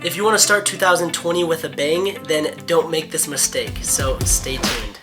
If you want to start 2020 with a bang, then don't make this mistake, so stay tuned.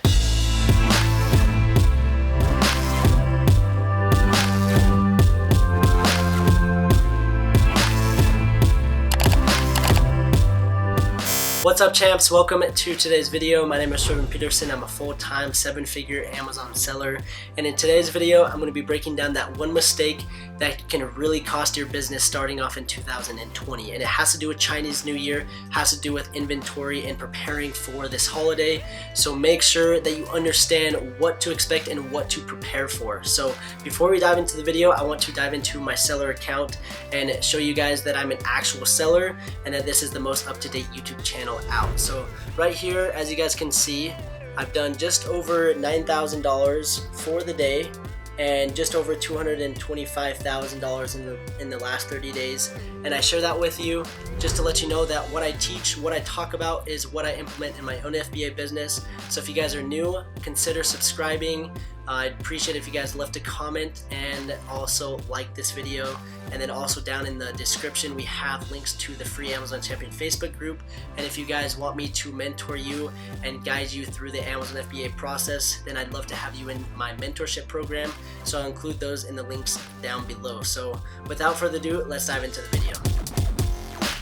What's up, champs? Welcome to today's video. My name is Jordan Peterson. I'm a full-time 7-figure Amazon seller, and in today's video I'm going to be breaking down that one mistake that can really cost your business starting off in 2020, and it has to do with Chinese New Year, has to do with inventory and preparing for this holiday. So make sure that you understand what to expect and what to prepare for. So before we dive into the video, I want to dive into my seller account and show you guys that I'm an actual seller and that this is the most up-to-date YouTube channel out. So right here, as you guys can see, I've done just over $9,000 for the day and just over $225,000 in the last 30 days. And I share that with you just to let you know that what I teach, what I talk about is what I implement in my own FBA business. So if you guys are new, consider subscribing. I'd appreciate if you guys left a comment and also like this video. And then also down in the description, we have links to the free Amazon Champion Facebook group. And if you guys want me to mentor you and guide you through the Amazon FBA process, then I'd love to have you in my mentorship program. So I'll include those in the links down below. So without further ado, let's dive into the video.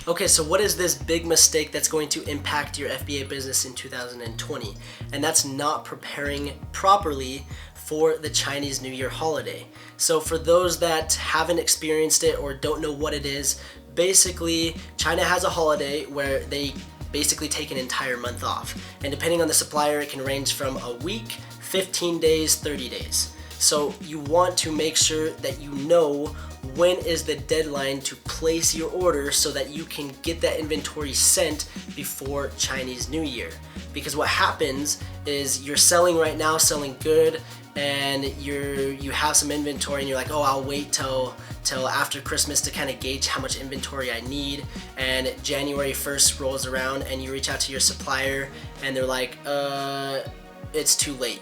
Okay, so what is this big mistake that's going to impact your FBA business in 2020? And that's not preparing properly for the Chinese New Year holiday. So for those that haven't experienced it or don't know what it is, basically China has a holiday where they basically take an entire month off. And depending on the supplier, it can range from a week, 15 days, 30 days. So you want to make sure that you know when is the deadline to place your order so that you can get that inventory sent before Chinese New Year. Because what happens is you're selling right now, selling good, and you have some inventory and you're like, oh, I'll wait till after Christmas to kind of gauge how much inventory I need. And January 1st rolls around and you reach out to your supplier and they're like, it's too late.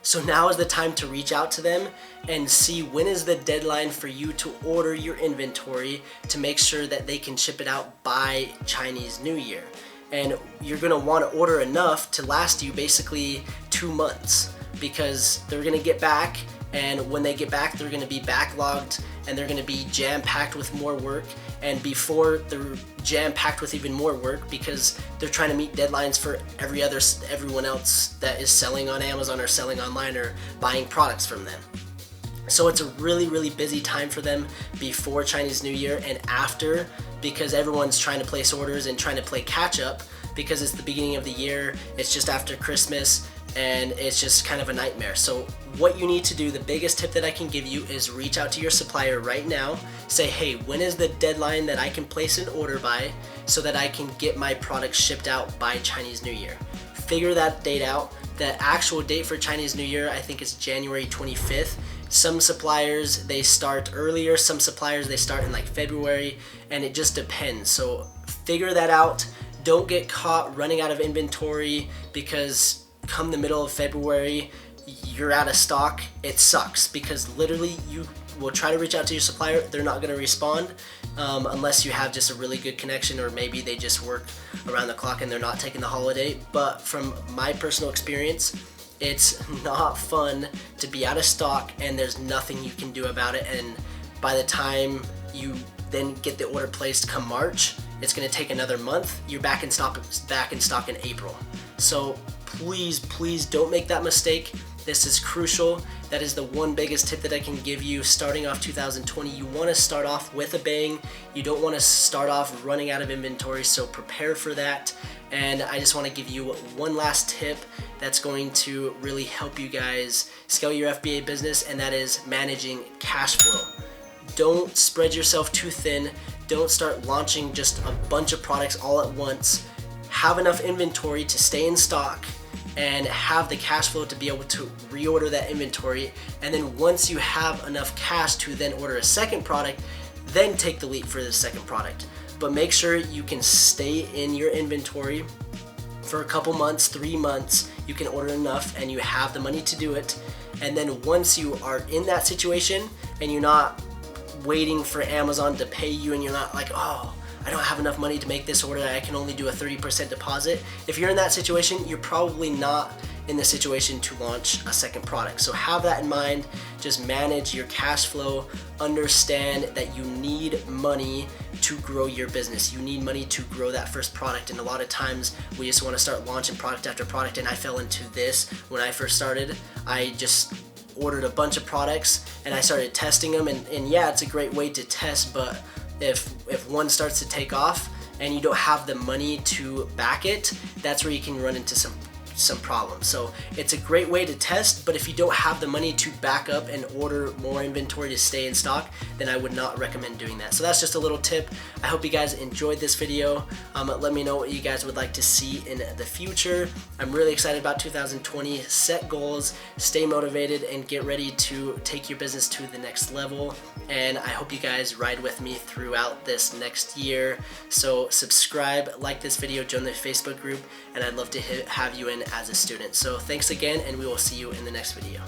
So now is the time to reach out to them and see when is the deadline for you to order your inventory to make sure that they can ship it out by Chinese New Year. And you're gonna want to order enough to last you basically 2 months, because they're gonna get back, and when they get back they're gonna be backlogged and they're gonna be jam-packed with more work. And before they're jam-packed with even more work because they're trying to meet deadlines for everyone else that is selling on Amazon or selling online or buying products from them. So it's a really busy time for them before Chinese New Year and after, because everyone's trying to place orders and trying to play catch up because it's the beginning of the year, it's just after Christmas, and it's just kind of a nightmare. So what you need to do, the biggest tip that I can give you, is reach out to your supplier right now. Say, hey, when is the deadline that I can place an order by so that I can get my product shipped out by Chinese New Year? Figure that date out. The actual date for Chinese New Year, I think, is January 25th. Some suppliers, they start earlier. Some suppliers, they start in like February, and it just depends. So figure that out. Don't get caught running out of inventory because come the middle of February, you're out of stock. It sucks because literally you will try to reach out to your supplier. They're not going to respond unless you have just a really good connection, or maybe they just work around the clock and they're not taking the holiday. But from my personal experience, it's not fun to be out of stock and there's nothing you can do about it. And by the time you then get the order placed come March, it's going to take another month. You're back in stock in April. So please don't make that mistake. This is crucial. That is the one biggest tip that I can give you starting off 2020. You want to start off with a bang. You don't want to start off running out of inventory, so prepare for that. And I just want to give you one last tip that's going to really help you guys scale your FBA business, and that is managing cash flow. Don't spread yourself too thin. Don't start launching just a bunch of products all at once. Have enough inventory to stay in stock and have the cash flow to be able to reorder that inventory. And then once you have enough cash to then order a second product, then take the leap for the second product. But make sure you can stay in your inventory for a couple months, 3 months. You can order enough and you have the money to do it. And then once you are in that situation and you're not waiting for Amazon to pay you and you're not like, oh, I don't have enough money to make this order, I can only do a 30% deposit. If you're in that situation, you're probably not in the situation to launch a second product. So have that in mind, just manage your cash flow, understand that you need money to grow your business. You need money to grow that first product, and a lot of times we just want to start launching product after product, and I fell into this when I first started. I just ordered a bunch of products and I started testing them, and yeah, it's a great way to test, but if one starts to take off and you don't have the money to back it, that's where you can run into some problems. So it's a great way to test, but if you don't have the money to back up and order more inventory to stay in stock, then I would not recommend doing that. So that's just a little tip. I hope you guys enjoyed this video. Let me know what you guys would like to see in the future. I'm really excited about 2020. Set goals, stay motivated, and get ready to take your business to the next level. And I hope you guys ride with me throughout this next year. So subscribe, like this video, join the Facebook group, and I'd love to have you in as a student. So thanks again, and we will see you in the next video.